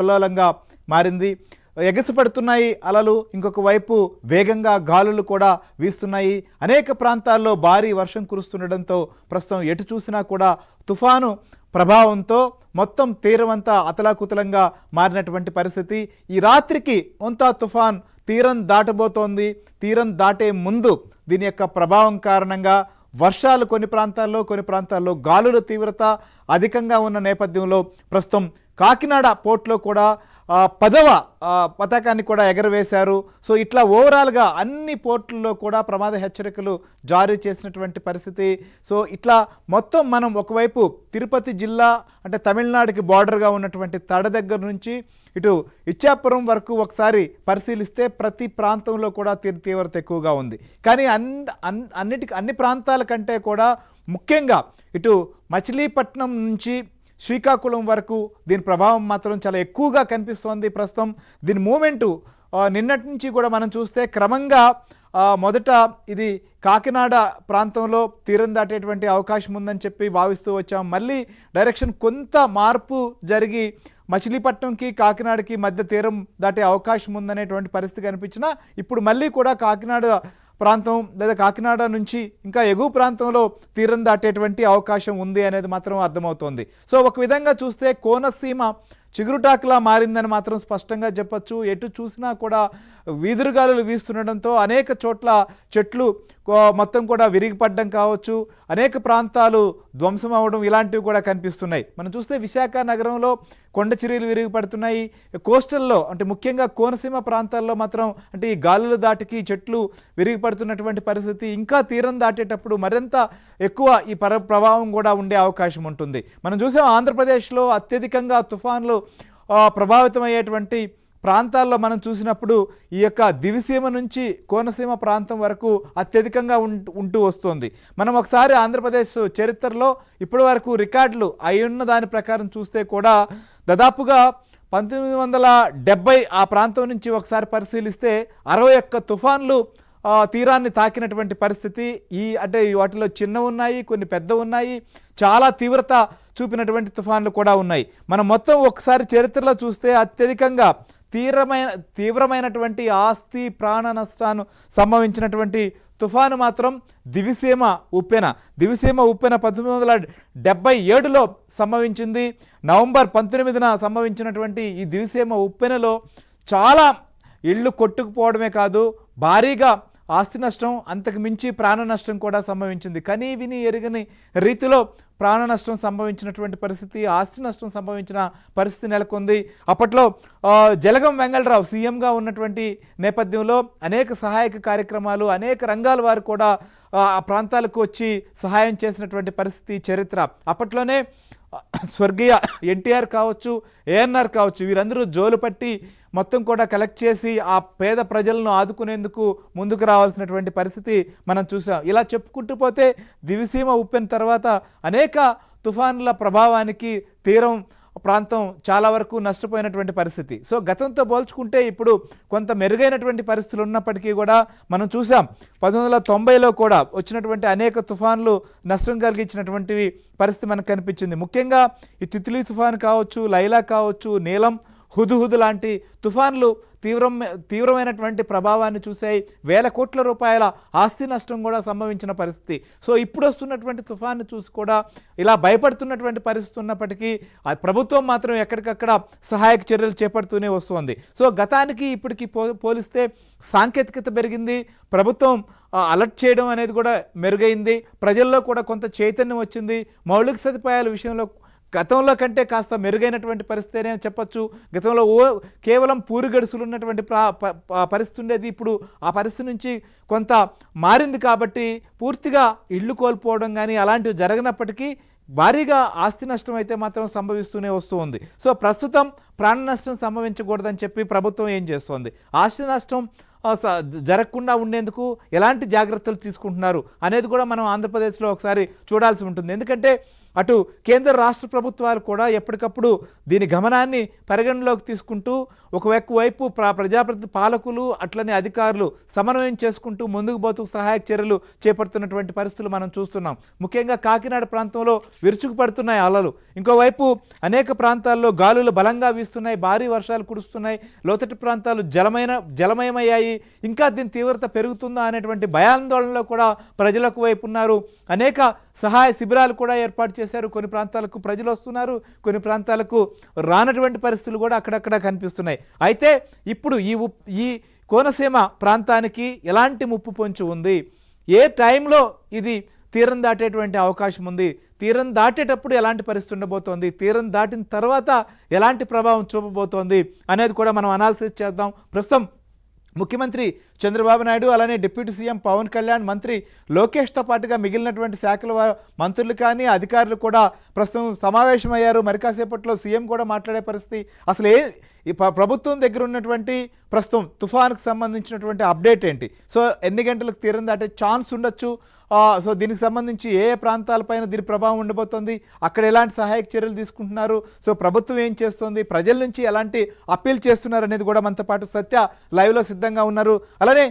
కల్లోలంగా మారింది. ఎగసిపడుతున్నాయి అలలు, ఇంకొక వైపు వేగంగా గాలులు కూడా వీస్తున్నాయి. అనేక ప్రాంతాల్లో భారీ వర్షం కురుస్తుండడంతో ప్రస్తుతం ఎటు చూసినా కూడా తుఫాను ప్రభావంతో మొత్తం తీరమంతా అతలాకుతలంగా మారినటువంటి పరిస్థితి. ఈ రాత్రికి మొంతా తుఫాన్ తీరం దాటబోతోంది. తీరం దాటే ముందు దీని యొక్క ప్రభావం కారణంగా వర్షాలు కొన్ని ప్రాంతాల్లో గాలుల తీవ్రత అధికంగా ఉన్న నేపథ్యంలో ప్రస్తుతం కాకినాడ పోర్టులో కూడా 10వ పతాకాన్ని కూడా ఎగరవేశారు. సో ఇట్లా ఓవరాల్గా అన్ని పోర్టుల్లో కూడా ప్రమాద హెచ్చరికలు జారీ చేసినటువంటి పరిస్థితి. సో ఇట్లా మొత్తం మనం ఒకవైపు తిరుపతి జిల్లా అంటే తమిళనాడుకి బార్డర్గా ఉన్నటువంటి తడ దగ్గర నుంచి ఇటు ఇచ్చాపురం వరకు ఒకసారి పరిశీలిస్తే ప్రతి ప్రాంతంలో కూడా తీవ్రత ఎక్కువగా ఉంది. కానీ అన్ని ప్రాంతాల కంటే కూడా ముఖ్యంగా ఇటు మచిలీపట్నం నుంచి శ్రీకాకుళం వరకు దీని ప్రభావం మాత్రం చాలా ఎక్కువగా కనిపిస్తోంది. ప్రస్తుతం దీని మూమెంటు నిన్నటి నుంచి కూడా మనం చూస్తే క్రమంగా మొదట ఇది కాకినాడ ప్రాంతంలో తీరం దాటేటువంటి అవకాశం ఉందని చెప్పి భావిస్తూ వచ్చాం. మళ్ళీ డైరెక్షన్ కొంత మార్పు జరిగి మచిలీపట్నంకి కాకినాడకి మధ్య తీరం దాటే అవకాశం ఉందనేటువంటి పరిస్థితి కనిపించినా ఇప్పుడు మళ్ళీ కూడా కాకినాడ ప్రాంతం లేదా కాకినాడ నుంచి ఇంకా ఎగువ ప్రాంతంలో తీరం దాటేటువంటి అవకాశం ఉంది అనేది మాత్రం అర్థమవుతోంది. సో ఒక విధంగా చూస్తే కోనసీమ చిగురుటాకులా మారిందని మాత్రం స్పష్టంగా చెప్పచ్చు. ఎటు చూసినా కూడా వీధురుగాలులు వీస్తుండడంతో అనేక చోట్ల చెట్లు మొత్తం కూడా విరిగిపడడం కావచ్చు, అనేక ప్రాంతాలు ధ్వంసం అవ్వడం ఇలాంటివి కూడా కనిపిస్తున్నాయి. మనం చూస్తే విశాఖ నగరంలో కొండ చర్యలు విరిగిపడుతున్నాయి. కోస్టల్లో అంటే ముఖ్యంగా కోనసీమ ప్రాంతాల్లో మాత్రం అంటే ఈ గాలుల దాటికి చెట్లు విరిగిపడుతున్నటువంటి పరిస్థితి. ఇంకా తీరం దాటేటప్పుడు మరింత ఎక్కువ ఈ ప్రభావం కూడా ఉండే అవకాశం ఉంటుంది. మనం చూసాం ఆంధ్రప్రదేశ్లో అత్యధికంగా తుఫాన్లు ప్రభావితమయ్యేటువంటి ప్రాంతాల్లో మనం చూసినప్పుడు ఈ యొక్క దివిసీమ నుంచి కోనసీమ ప్రాంతం వరకు అత్యధికంగా ఉంటూ వస్తుంది. మనం ఒకసారి ఆంధ్రప్రదేశ్ చరిత్రలో ఇప్పటి వరకు రికార్డులు అయ్యున్న దాని ప్రకారం చూస్తే కూడా దాదాపుగా 1970 ఆ ప్రాంతం నుంచి ఒకసారి పరిశీలిస్తే 61 తుఫాన్లు తీరాన్ని తాకినటువంటి పరిస్థితి. అంటే వాటిలో చిన్న ఉన్నాయి, కొన్ని పెద్ద ఉన్నాయి, చాలా తీవ్రత చూపినటువంటి తుఫాన్లు కూడా ఉన్నాయి. మనం మొత్తం ఒకసారి చరిత్రలో చూస్తే అత్యధికంగా తీవ్రమైనటువంటి ఆస్తి ప్రాణ నష్టాన్ని సంభవించినటువంటి తుఫాను మాత్రం దివిసీమ ఉప్పెన 1977లో సంభవించింది. నవంబర్ 19న సంభవించినటువంటి ఈ దివిసీమ ఉప్పెనలో చాలా ఇళ్ళు కొట్టుకుపోవడమే కాదు, భారీగా ఆస్తి నష్టం, అంతకు మించి ప్రాణ నష్టం కూడా సంభవించింది. కానీ విని ఎరుగని రీతిలో ప్రాణ నష్టం సంభవించినటువంటి పరిస్థితి, ఆస్తి నష్టం సంభవించిన పరిస్థితి నెలకొంది. అప్పట్లో జలగం వెంగళరావు సీఎంగా ఉన్నటువంటి నేపథ్యంలో అనేక సహాయక కార్యక్రమాలు, అనేక రంగాల వారు కూడా ఆ ప్రాంతాలకు వచ్చి సహాయం చేసినటువంటి పరిస్థితి చరిత్ర. అప్పట్లోనే స్వర్గీయ ఎన్టీఆర్ కావచ్చు, ఏఎన్ఆర్ కావచ్చు, వీరందరూ జోలు పట్టి మొత్తం కూడా కలెక్ట్ చేసి ఆ పేద ప్రజలను ఆదుకునేందుకు ముందుకు రావాల్సినటువంటి పరిస్థితి మనం చూసాం. ఇలా చెప్పుకుంటూ పోతే దివిసీమ ఉప్పెన తర్వాత అనేక తుఫానుల ప్రభావానికి తీరం ప్రాంతం చాలా వరకు నష్టపోయినటువంటి పరిస్థితి. సో గతంతో పోల్చుకుంటే ఇప్పుడు కొంత మెరుగైనటువంటి పరిస్థితులు ఉన్నప్పటికీ కూడా మనం చూసాం 1990లో కూడా వచ్చినటువంటి అనేక తుఫాన్లు నష్టం కలిగించినటువంటి పరిస్థితి మనకు కనిపించింది. ముఖ్యంగా ఈ తిత్లీ తుఫాను కావచ్చు, లైలా కావచ్చు, నీలం, హుదుహుదు లాంటి తుఫాన్లు తీవ్రమైనటువంటి ప్రభావాన్ని చూసాయి. వేల కోట్ల రూపాయల ఆస్తి నష్టం కూడా సంభవించిన పరిస్థితి. సో ఇప్పుడు వస్తున్నటువంటి తుఫాన్ని చూసి కూడా ఇలా భయపడుతున్నటువంటి పరిస్థితి ఉన్నప్పటికీ ప్రభుత్వం మాత్రం ఎక్కడికక్కడ సహాయక చర్యలు చేపడుతూనే వస్తుంది. సో గతానికి ఇప్పటికి పోలిస్తే సాంకేతికత పెరిగింది, ప్రభుత్వం అలర్ట్ చేయడం అనేది కూడా మెరుగైంది, ప్రజల్లో కూడా కొంత చైతన్యం వచ్చింది. మౌలిక సదుపాయాల విషయంలో గతంలో కంటే కాస్త మెరుగైనటువంటి పరిస్థితి అని చెప్పచ్చు. గతంలో కేవలం పూరిగడుసులు ఉన్నటువంటి పరిస్థితి ఉండేది, ఇప్పుడు ఆ పరిస్థితి నుంచి కొంత మారింది. కాబట్టి పూర్తిగా ఇళ్ళు కోల్పోవడం కానీ అలాంటివి జరగనప్పటికీ భారీగా ఆస్తి నష్టం అయితే మాత్రం సంభవిస్తూనే వస్తూ ఉంది. సో ప్రస్తుతం ప్రాణ నష్టం సంభవించకూడదని చెప్పి ప్రభుత్వం ఏం చేస్తోంది, ఆస్తి నష్టం జరగకుండా ఉండేందుకు ఎలాంటి జాగ్రత్తలు తీసుకుంటున్నారు అనేది కూడా మనం ఆంధ్రప్రదేశ్లో ఒకసారి చూడాల్సి ఉంటుంది. ఎందుకంటే అటు కేంద్ర రాష్ట్ర ప్రభుత్వాలు కూడా ఎప్పటికప్పుడు దీని గమనాన్ని పరిగణలోకి తీసుకుంటూ ఒకవైపు ప్రజాప్రతి పాలకులు అట్లనే అధికారులు సమన్వయం చేసుకుంటూ ముందుకు పోతూ సహాయక చర్యలు చేపడుతున్నటువంటి పరిస్థితులు మనం చూస్తున్నాం. ముఖ్యంగా కాకినాడ ప్రాంతంలో విరుచుకుపడుతున్నాయి అలలు, ఇంకోవైపు అనేక ప్రాంతాల్లో గాలులు బలంగా వీస్తున్నాయి. ప్రవహిస్తున్నాయి, భారీ వర్షాలు కురుస్తున్నాయి, లోతట్టు ప్రాంతాలు జలమయమయ్యాయి, ఇంకా దీని తీవ్రత పెరుగుతుందా అనేటువంటి భయాందోళనలో కూడా ప్రజలకు వైపు ఉన్నారు. అనేక సహాయ శిబిరాలు కూడా ఏర్పాటు చేశారు. కొన్ని ప్రాంతాలకు ప్రజలు వస్తున్నారు, కొన్ని ప్రాంతాలకు రానటువంటి పరిస్థితులు కూడా అక్కడక్కడ కనిపిస్తున్నాయి. అయితే ఇప్పుడు ఈ కోనసీమ ప్రాంతానికి ఎలాంటి ముప్పు పొంచి ఉంది, ఏ టైంలో ఇది తీరం దాటేటువంటి అవకాశం ఉంది, తీరం దాటేటప్పుడు ఎలాంటి పరిస్థితి ఉండబోతోంది, తీరం దాటిన తర్వాత ఎలాంటి ప్రభావం చూపబోతోంది అనేది కూడా మనం అనాలిసిస్ చేద్దాం. ప్రస్తుతం ముఖ్యమంత్రి చంద్రబాబు నాయుడు, అలానే డిప్యూటీ సీఎం పవన్ కళ్యాణ్, మంత్రి లోకేష్తో పాటుగా మిగిలినటువంటి శాఖల మంత్రులు కానీ అధికారులు కూడా ప్రస్తుతం సమావేశమయ్యారు. మరి కాసేపట్లో సీఎం కూడా మాట్లాడే పరిస్థితి. అసలు ప్రభుత్వం దగ్గర ఉన్నటువంటి ప్రస్తుతం తుఫానుకు సంబంధించినటువంటి అప్డేట్ ఏంటి, సో ఎన్ని గంటలకు తీరం దాటే ఛాన్స్ ఉండొచ్చు, సో దీనికి సంబంధించి ఏ ప్రాంతాలపైన దీని ప్రభావం ఉండబోతోంది, అక్కడ ఎలాంటి సహాయక చర్యలు తీసుకుంటున్నారు, సో ప్రభుత్వం ఏం చేస్తుంది, ప్రజల నుంచి ఎలాంటి అప్పీల్ చేస్తున్నారు అనేది కూడా మనతో పాటు సత్య లైవ్లో సిద్ధంగా ఉన్నారు. అలానే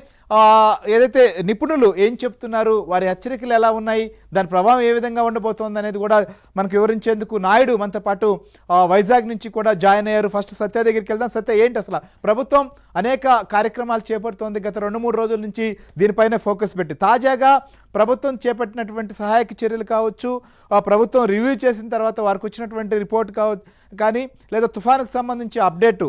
ఏదైతే నిపుణులు ఏం చెప్తున్నారు, వారి హెచ్చరికలు ఎలా ఉన్నాయి, దాని ప్రభావం ఏ విధంగా ఉండబోతోంది అనేది కూడా మనకు వివరించేందుకు నాయుడు మనతో పాటు వైజాగ్ నుంచి కూడా జాయిన్ అయ్యారు. ఫస్ట్ సత్య దగ్గరికి వెళ్దాం. సత్య, ఏంటి అసలు ప్రభుత్వం అనేక కార్యక్రమాలు చేపడుతోంది, గత 2-3 రోజుల నుంచి దీనిపైన ఫోకస్ పెట్టి. తాజాగా ప్రభుత్వం చేపట్టినటువంటి సహాయక చర్యలు కావచ్చు, ప్రభుత్వం రివ్యూ చేసిన తర్వాత వారికి వచ్చినటువంటి రిపోర్ట్ కావచ్చు, కానీ లేదా తుఫానుకు సంబంధించి అప్డేట్